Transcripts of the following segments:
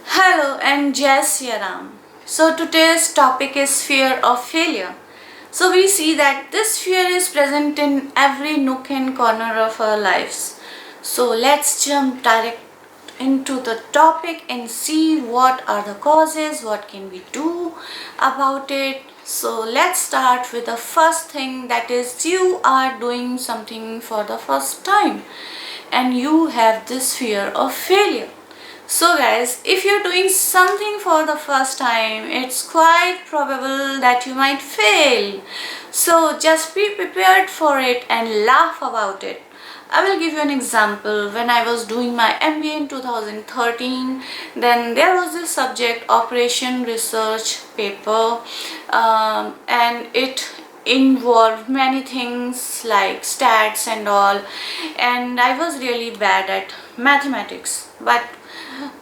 Hello and Jai Sri Ram. So today's topic is fear of failure. So we see that this fear is present in every nook and corner of our lives. So let's jump direct into the topic and see what are the causes, what can we do about it. So let's start with the first thing, that is you are doing something for the first time and you have this fear of failure. So guys, if you're doing something for the first time, it's quite probable that you might fail. So just be prepared for it and laugh about it. I will give you an example. When I was doing my MBA in 2013, then there was this subject, Operation Research paper, and it involved many things like stats and all, and I was really bad at mathematics. But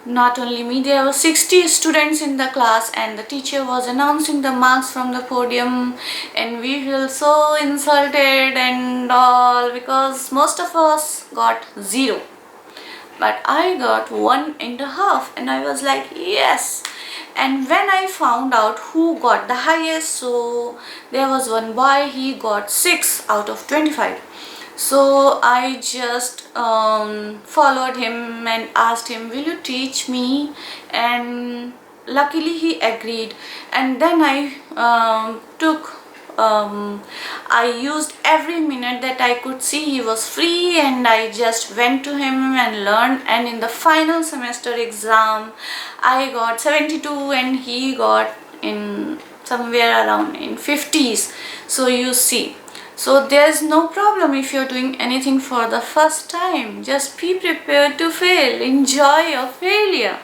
not only me, there were 60 students in the class and the teacher was announcing the marks from the podium, and we feel so insulted and all because most of us got 0, but I got 1.5 and I was like yes. And when I found out who got the highest, so there was one boy, he got 6 out of 25. So I just followed him and asked him, will you teach me? And luckily he agreed. And then I used every minute that I could see he was free, and I just went to him and learned. And in the final semester exam, I got 72 and he got in somewhere around in 50s. So you see, so there's no problem if you're doing anything for the first time. Just be prepared to fail. Enjoy your failure.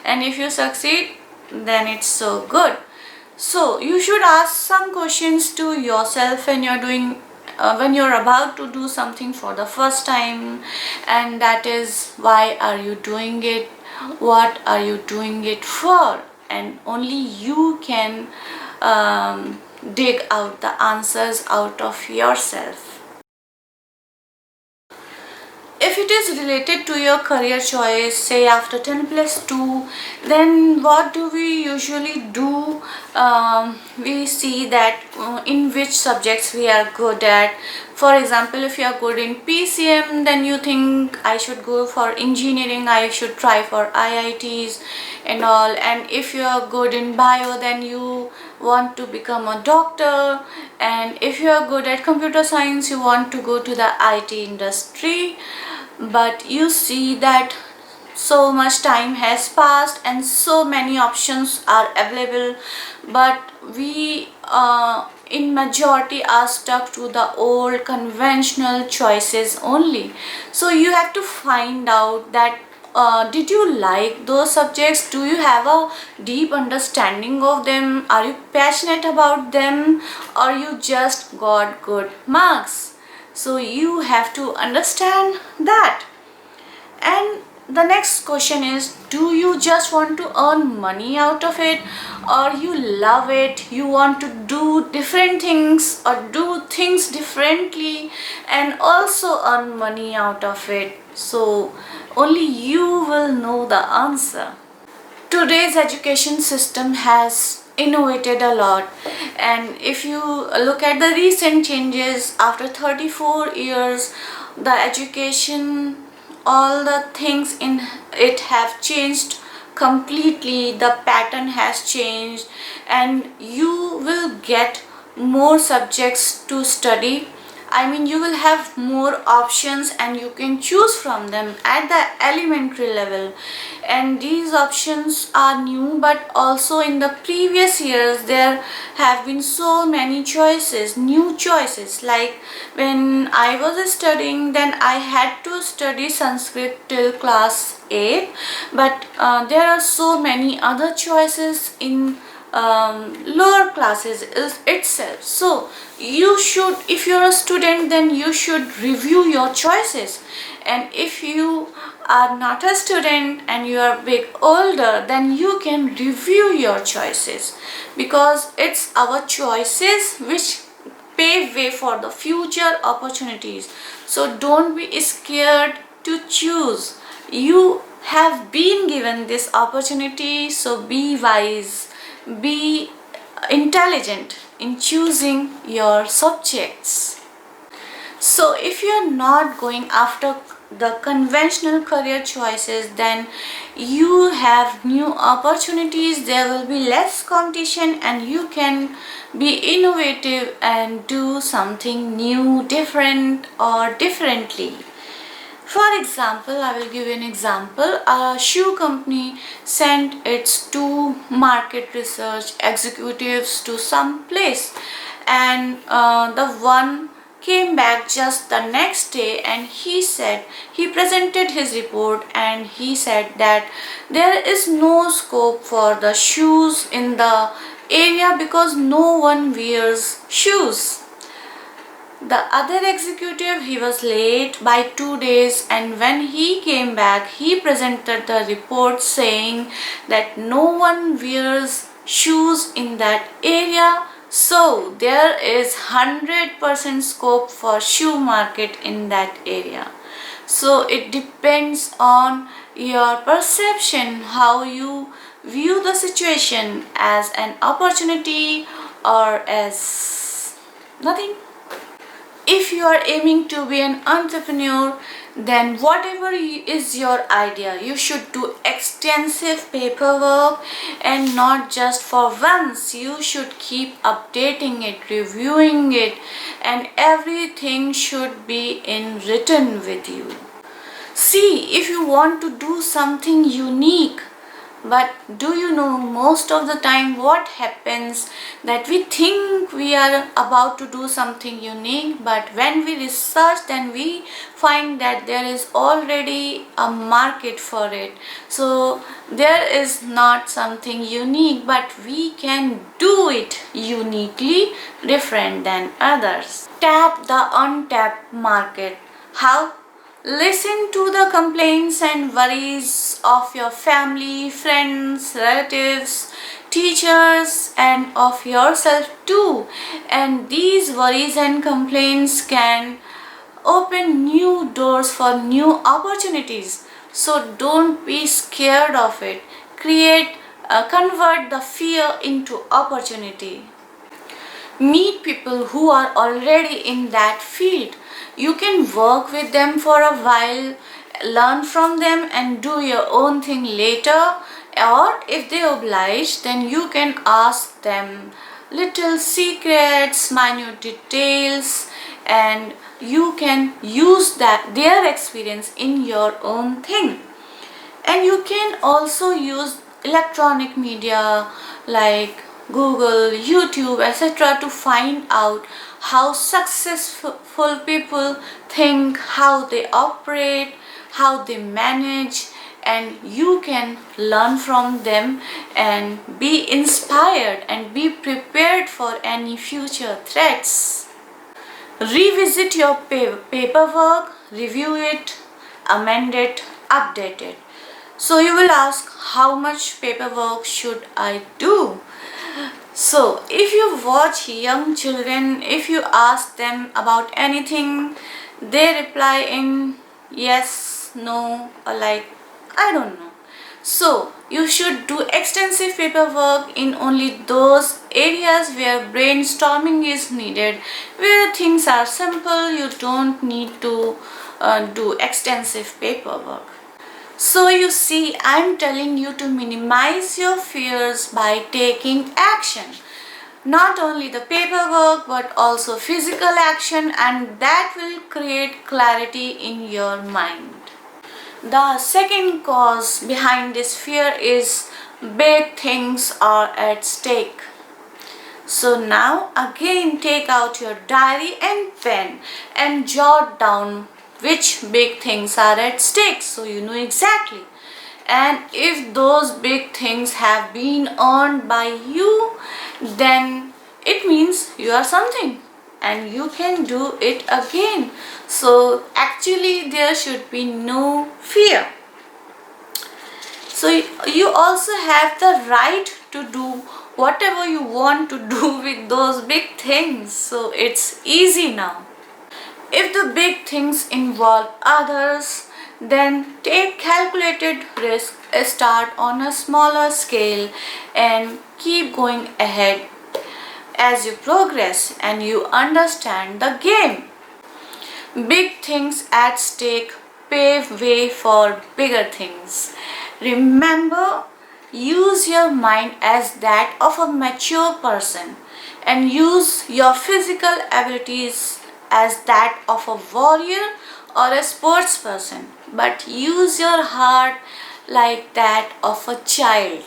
And if you succeed, then it's so good. So you should ask some questions to yourself when you're about to do something for the first time, and that is, why are you doing it? What are you doing it for? And only you can dig out the answers out of yourself. If it is related to your career choice, say after 10 plus 2, then what do we usually do? We see that in which subjects we are good at. For example, if you are good in PCM, then you think I should go for engineering, I should try for IITs and all. And if you are good in bio, then you want to become a doctor. And if you are good at computer science, you want to go to the IT industry. But you see that so much time has passed and so many options are available, but we in majority are stuck to the old conventional choices only. So you have to find out that did you like those subjects? Do you have a deep understanding of them? Are you passionate about them, or you just got good marks? So you have to understand that. And the next question is, do you just want to earn money out of it, or you love it, you want to do different things or do things differently and also earn money out of it? So only you will know the answer. Today's education system has innovated a lot, and if you look at the recent changes after 34 years, the education, all the things in it have changed completely. The pattern has changed and you will get more subjects to study. I mean, you will have more options and you can choose from them at the elementary level. And these options are new, but also in the previous years there have been so many choices, new choices. Like when I was studying, then I had to study Sanskrit till class 8, but there are so many other choices in lower classes itself. So you should, if you're a student, then you should review your choices. And if you are not a student and you are big older, then you can review your choices, because it's our choices which pave way for the future opportunities. So don't be scared to choose. You have been given this opportunity, so be wise, be intelligent in choosing your subjects. So if you're not going after the conventional career choices, then you have new opportunities, there will be less competition, and you can be innovative and do something new, different or differently. For example, I will give you an example. A shoe company sent its two market research executives to some place, and the one came back just the next day, and he presented his report, and he said that there is no scope for the shoes in the area because no one wears shoes. The other executive, he was late by 2 days, and when he came back, he presented the report saying that no one wears shoes in that area. So there is 100% scope for shoe market in that area. So it depends on your perception, how you view the situation, as an opportunity or as nothing. If you are aiming to be an entrepreneur, then whatever is your idea, you should do extensive paperwork, and not just for once. You should keep updating it, reviewing it, and everything should be in written with you. See, if you want to do something unique, but do you know, most of the time what happens, that we think we are about to do something unique, but when we research, then we find that there is already a market for it. So there is not something unique, but we can do it uniquely, different than others. Tap the untapped market. How? Listen to the complaints and worries of your family, friends, relatives, teachers, and of yourself too. And these worries and complaints can open new doors for new opportunities. So don't be scared of it. Convert the fear into opportunity. Meet people who are already in that field. You can work with them for a while, learn from them, and do your own thing later. Or if they oblige, then you can ask them little secrets, minute details, and you can use their experience in your own thing. And you can also use electronic media like Google, YouTube, etc. to find out how successful people think, how they operate, how they manage, and you can learn from them and be inspired and be prepared for any future threats. Revisit your paperwork, review it, amend it, update it. So you will ask, how much paperwork should I do? So if you watch young children, if you ask them about anything, they reply in yes, no, or like I don't know. So you should do extensive paperwork in only those areas where brainstorming is needed. Where things are simple, you don't need to do extensive paperwork. So you see, I'm telling you to minimize your fears by taking action. Not only the paperwork, but also physical action, and that will create clarity in your mind. The second cause behind this fear is big things are at stake. So now again take out your diary and pen and jot down which big things are at stake, so you know exactly. And if those big things have been earned by you, then it means you are something and you can do it again. So actually there should be no fear. So you also have the right to do whatever you want to do with those big things. So it's easy now. If the big things involve others, Then take calculated risk, start on a smaller scale and keep going ahead as you progress and you understand the game. Big things at stake pave way for bigger things. Remember, use your mind as that of a mature person and use your physical abilities as that of a warrior or a sports person, but use your heart like that of a child.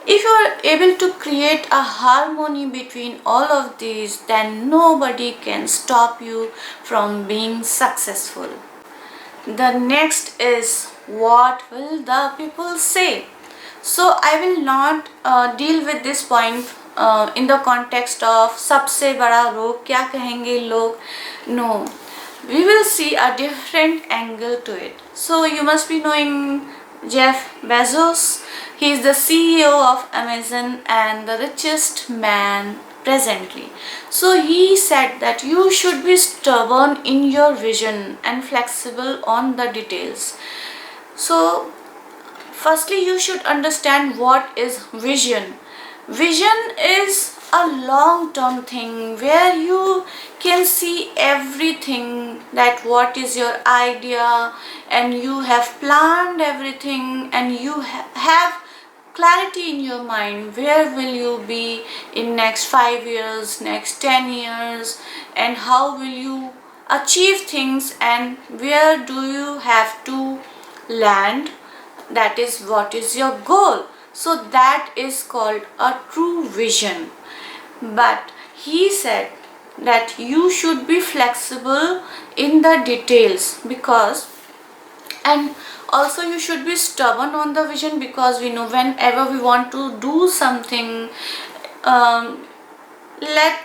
If you are able to create a harmony between all of these, then nobody can stop you from being successful. The next is, what will the people say? So I will not deal with this point in the context of सबसे बड़ा रोग क्या कहेंगे लोग. No, we will see a different angle to it. So you must be knowing Jeff Bezos. He is the CEO of Amazon and the richest man presently. So he said that you should be stubborn in your vision and flexible on the details. So firstly, you should understand what is vision. Vision is a long term thing where you can see everything, that what is your idea, and you have planned everything and you have clarity in your mind where will you be in next 5 years, next 10 years, and how will you achieve things and where do you have to land. That is what is your goal. So that is called a true vision. But he said that you should be flexible in the details, because, and also you should be stubborn on the vision, because we know whenever we want to do something, let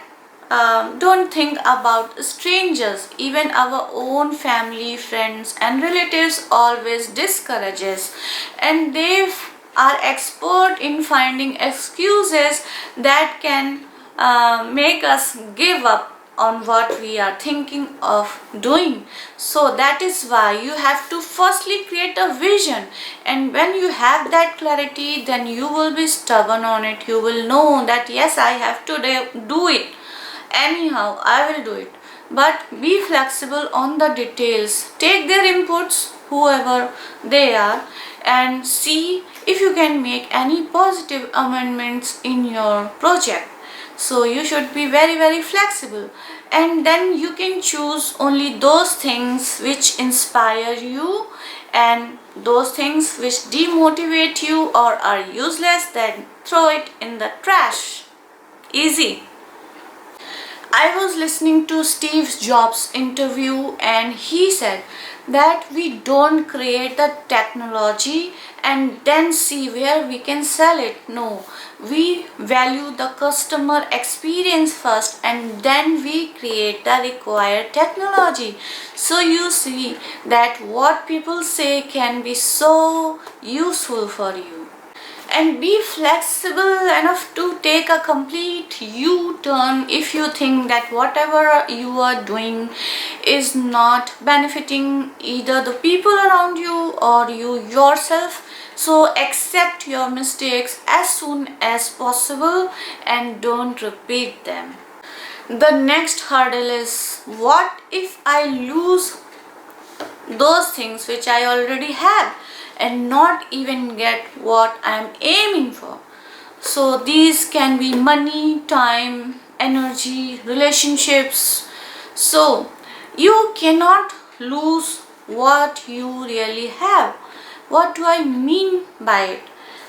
don't think about strangers. Even our own family, friends and relatives always discourages, and they are expert in finding excuses that can make us give up on what we are thinking of doing. So that is why you have to firstly create a vision, and when you have that clarity, then you will be stubborn on it. You will know that yes, I have to do it, anyhow I will do it. But be flexible on the details, take their inputs whoever they are, and see if you can make any positive amendments in your project. So you should be very flexible, and then you can choose only those things which inspire you, and those things which demotivate you or are useless, then throw it in the trash. Easy. I was listening to Steve Jobs interview, and he said that we don't create the technology and then see where we can sell it. No, we value the customer experience first and then we create the required technology. So you see that what people say can be so useful for you. And be flexible enough to take a complete U-turn if you think that whatever you are doing is not benefiting either the people around you or you yourself. So accept your mistakes as soon as possible and don't repeat them. The next hurdle is, what if I lose those things which I already have and not even get what I am aiming for? So these can be money, time, energy, relationships. So you cannot lose what you really have. What do I mean by it?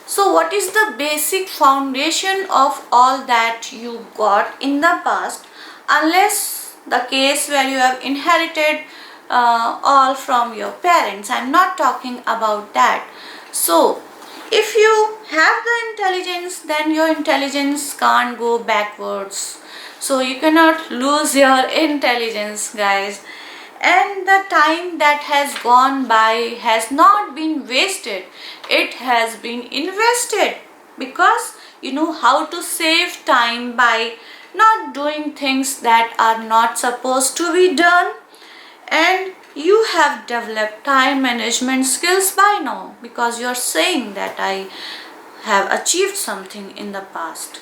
So what is the basic foundation of all that you got in the past, unless the case where you have inherited all from your parents? I'm not talking about that. So if you have the intelligence, then your intelligence can't go backwards. So you cannot lose your intelligence, guys. And the time that has gone by has not been wasted, it has been invested, because you know how to save time by not doing things that are not supposed to be done. And you have developed time management skills by now, because you're saying that I have achieved something in the past.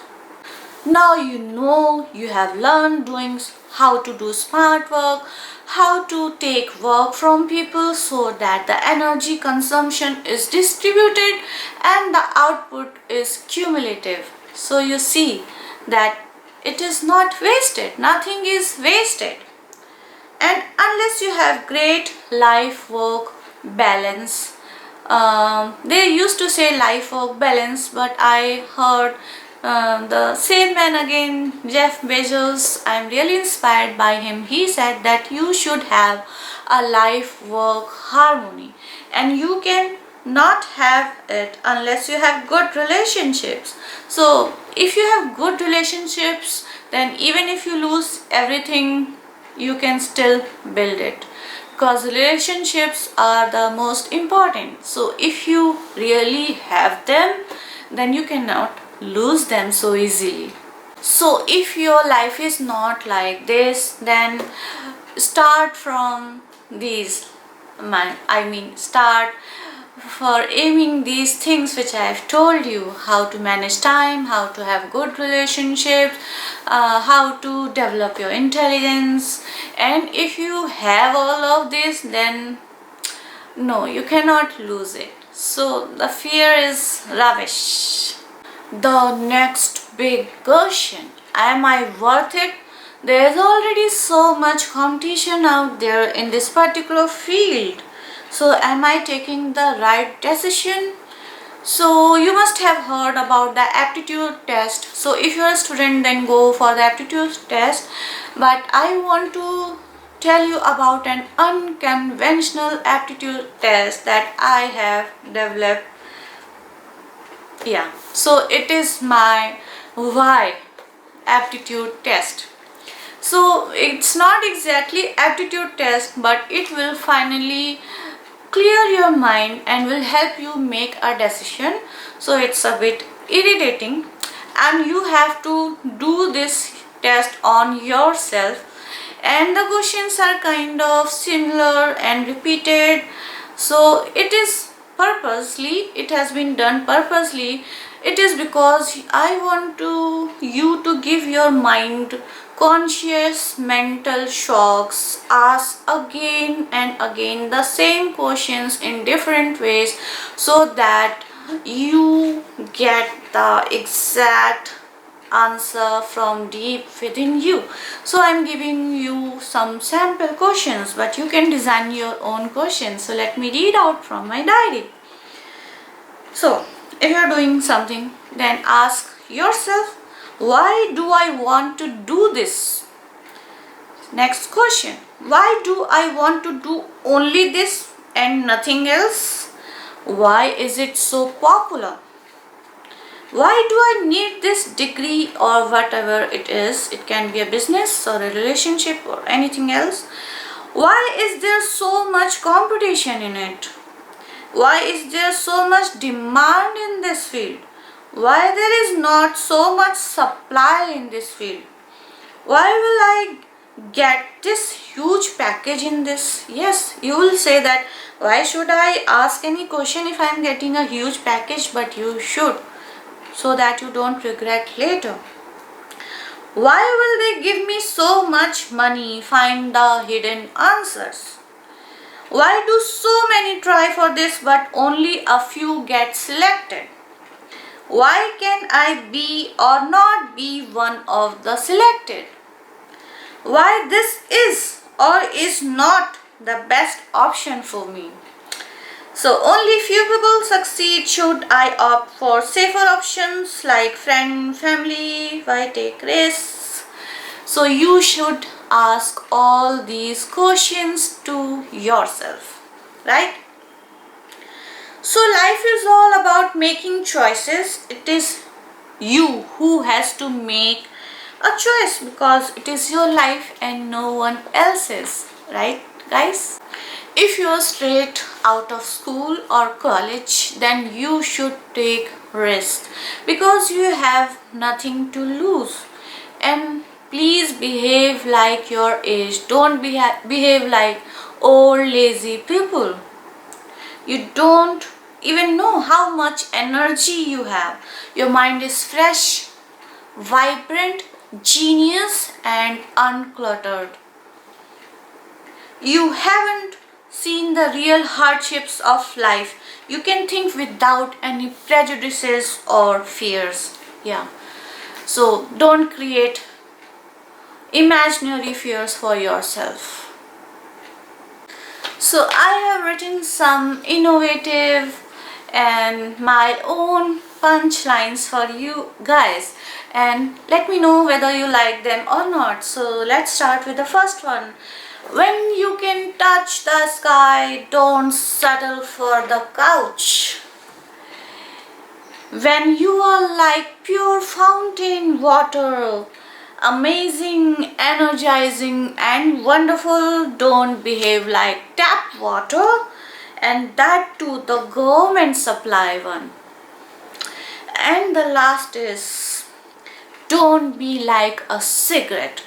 Now you know, you have learned doing how to do smart work, how to take work from people so that the energy consumption is distributed and the output is cumulative. So you see that it is not wasted, nothing is wasted. And unless you have great life work balance, they used to say life work balance, but I heard the same man again, Jeff Bezos. I'm really inspired by him. He said that you should have a life work harmony, and you can not have it unless you have good relationships. So if you have good relationships, then even if you lose everything, you can still build it, because relationships are the most important. So if you really have them, then you cannot lose them so easily. So if your life is not like this, then start from these, start for aiming these things which I have told you: how to manage time, how to have good relationships, how to develop your intelligence. And if you have all of this, then no, you cannot lose it. So the fear is rubbish. The next big question: am I worth it? There is already so much competition out there in this particular field. So am I taking the right decision? So you must have heard about the aptitude test. So if you're a student, then go for the aptitude test. But I want to tell you about an unconventional aptitude test that I have developed. Yeah, so it is my why aptitude test. So it's not exactly aptitude test, but it will finally clear your mind and will help you make a decision. So it's a bit irritating, and you have to do this test on yourself, and the questions are kind of similar and repeated. So it has been done purposely. It is because I want you to give your mind conscious mental shocks, ask again and again the same questions in different ways, so that you get the exact answer from deep within you. So I'm giving you some sample questions, but you can design your own questions. So let me read out from my diary. So if you're doing something, then ask yourself, why do I want to do this? Next question: why do I want to do only this and nothing else? Why is it so popular? Why do I need this degree, or whatever it is? It can be a business or a relationship or anything else. Why is there so much competition in it? Why is there so much demand in this field? Why there is not so much supply in this field? Why will I get this huge package in this? Yes, you will say that, why should I ask any question if I am getting a huge package? But you should, so that you don't regret later. Why will they give me so much money? Find the hidden answers. Why do so many try for this but only a few get selected? Why can I be or not be one of the selected? Why this is or is not the best option for me? So only few people succeed. Should I opt for safer options like friend, family? Why take risks? So you should ask all these questions to yourself, right? So life is all about making choices. It is you who has to make a choice, because it is your life and no one else's, right guys? If you are straight out of school or college, then you should take risks, because you have nothing to lose. And please behave like your age. Don't behave like old lazy people. You don't even know how much energy you have. Your mind is fresh, vibrant, genius, and uncluttered. You haven't seen the real hardships of life. You can think without any prejudices or fears. Yeah. So don't create imaginary fears for yourself. So I have written some innovative and my own punchlines for you guys, and let me know whether you like them or not. So let's start with the first one. When you can touch the sky, don't settle for the couch. When you are like pure fountain water, amazing, energizing, and wonderful, don't behave like tap water, and that too the government supply one. And the last is, don't be like a cigarette,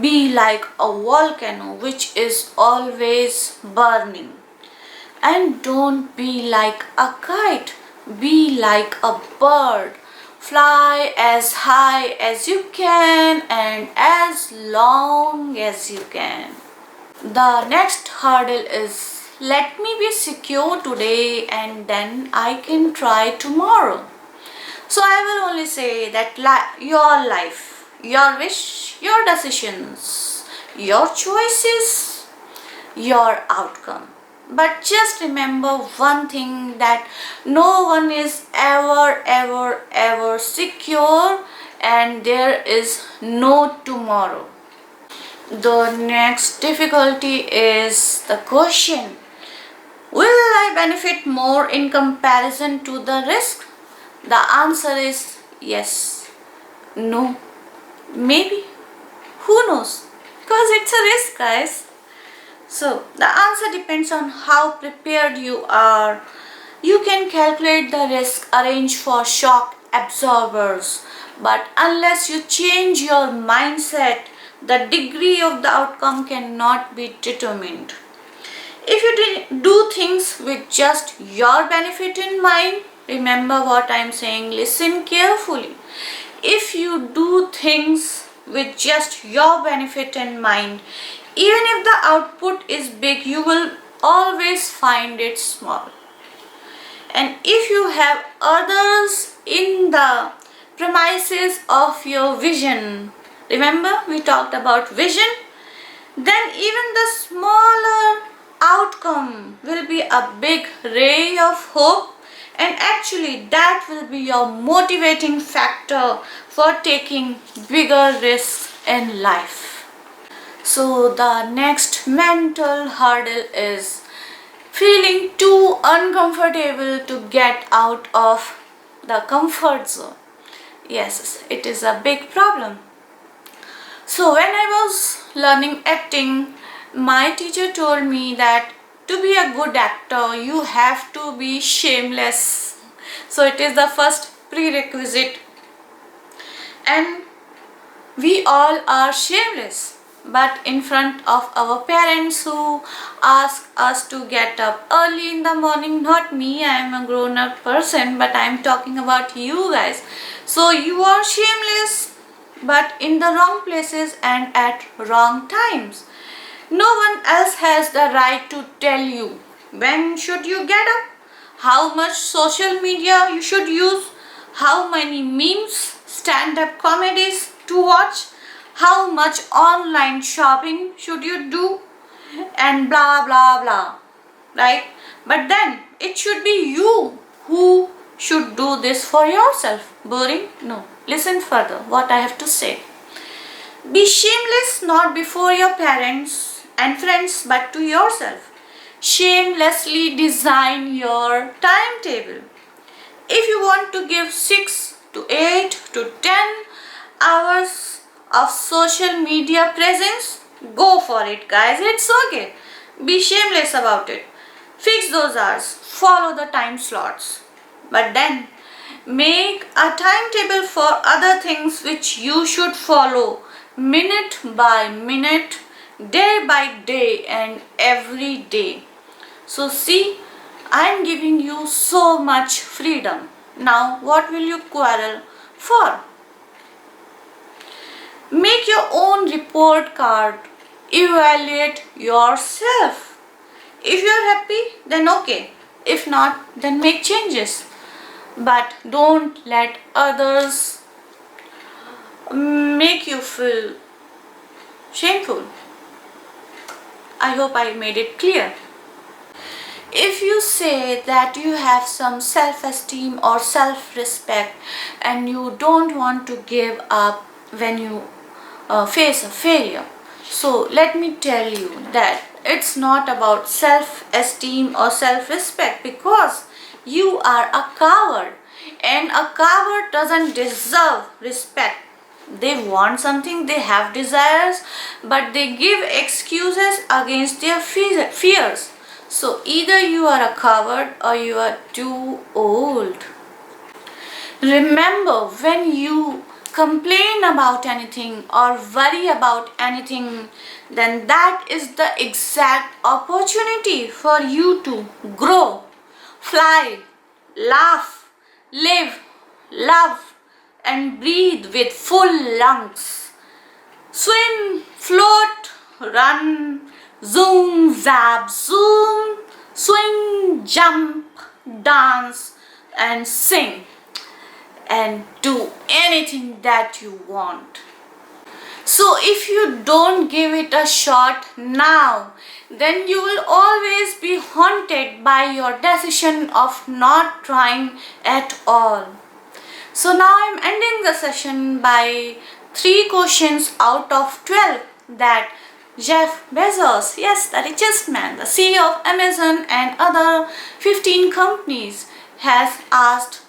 be like a volcano which is always burning. And don't be like a kite, be like a bird. Fly as high as you can and as long as you can. The next hurdle is, let me be secure today and then I can try tomorrow. So I will only say that your life, your wish, your decisions, your choices, your outcome. But just remember one thing, that no one is ever secure, and there is no tomorrow. The next difficulty is the question, will I benefit more in comparison to the risk? The answer is yes, no, maybe, who knows? Because it's a risk, guys. So the answer depends on how prepared you are. You can calculate the risk, arrange for shock absorbers, but unless you change your mindset, the degree of the outcome cannot be determined. If you do things with just your benefit in mind, remember what I am saying, listen carefully. If you do things with just your benefit in mind, even if the output is big, you will always find it small. And if you have others in the premises of your vision, remember we talked about vision, then even the smaller outcome will be a big ray of hope, and actually that will be your motivating factor for taking bigger risks in life. So the next mental hurdle is feeling too uncomfortable to get out of the comfort zone. Yes, it is a big problem. So when I was learning acting, my teacher told me that to be a good actor, you have to be shameless. So it is the first prerequisite. And we all are shameless. But in front of our parents who ask us to get up early in the morning, not me, I am a grown up person, but I am talking about you guys. So you are shameless, but in the wrong places and at wrong times. No one else has the right to tell you when should you get up, how much social media you should use, how many memes, stand-up comedies to watch, how much online shopping should you do, and blah blah blah, right? But then it should be you who should do this for yourself. Boring? No. Listen further what I have to say. Be shameless not before your parents and friends but to yourself. Shamelessly design your timetable. If you want to give 6 to 8 to 10 hours of social media presence, go for it, guys. It's okay. Be shameless about it. Fix those hours. Follow the time slots. But then make a timetable for other things which you should follow minute by minute, day by day and every day. So see, I am giving you so much freedom. Now what will you quarrel for? Make your own report card. Evaluate yourself. If you are happy, then okay. If not, then make changes. But don't let others make you feel shameful. I hope I made it clear. If you say that you have some self-esteem or self-respect and you don't want to give up when you face a failure, so let me tell you that it's not about self-esteem or self-respect, because you are a coward and a coward doesn't deserve respect. They want something, they have desires, but they give excuses against their fears. So either you are a coward or you are too old. Remember, when you complain about anything or worry about anything, then that is the exact opportunity for you to grow, fly, laugh, live, love, and breathe with full lungs. Swim, float, run, zoom, zap, zoom, swing, jump, dance, and sing, and do anything that you want. So if you don't give it a shot now, then you will always be haunted by your decision of not trying at all. So now I'm ending the session by 3 questions out of 12 that Jeff Bezos, yes, the richest man, the CEO of Amazon and other 15 companies, has asked.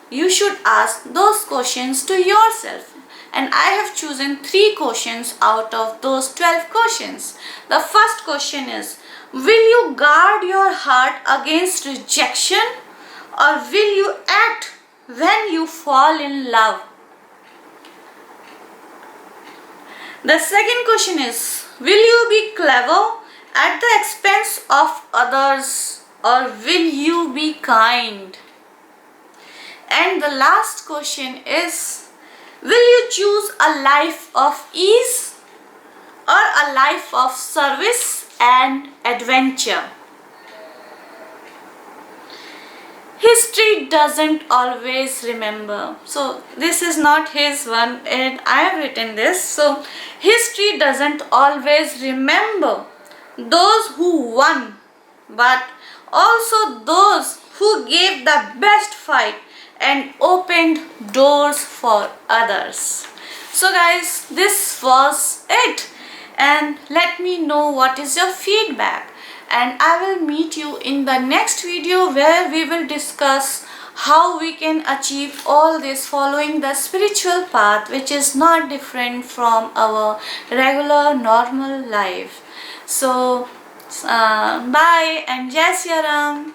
You should ask those questions to yourself. And I have chosen 3 questions out of those 12 questions. The first question is, will you guard your heart against rejection, or will you act when you fall in love? The second question is, will you be clever at the expense of others, or will you be kind? And the last question is, will you choose a life of ease or a life of service and adventure? History doesn't always remember. So this is not his one, and I have written this. So history doesn't always remember those who won, but also those who gave the best fight and opened doors for others. So guys, this was it, and let me know what is your feedback, and I will meet you in the next video where we will discuss how we can achieve all this following the spiritual path, which is not different from our regular normal life. So bye and Jai Shri Ram.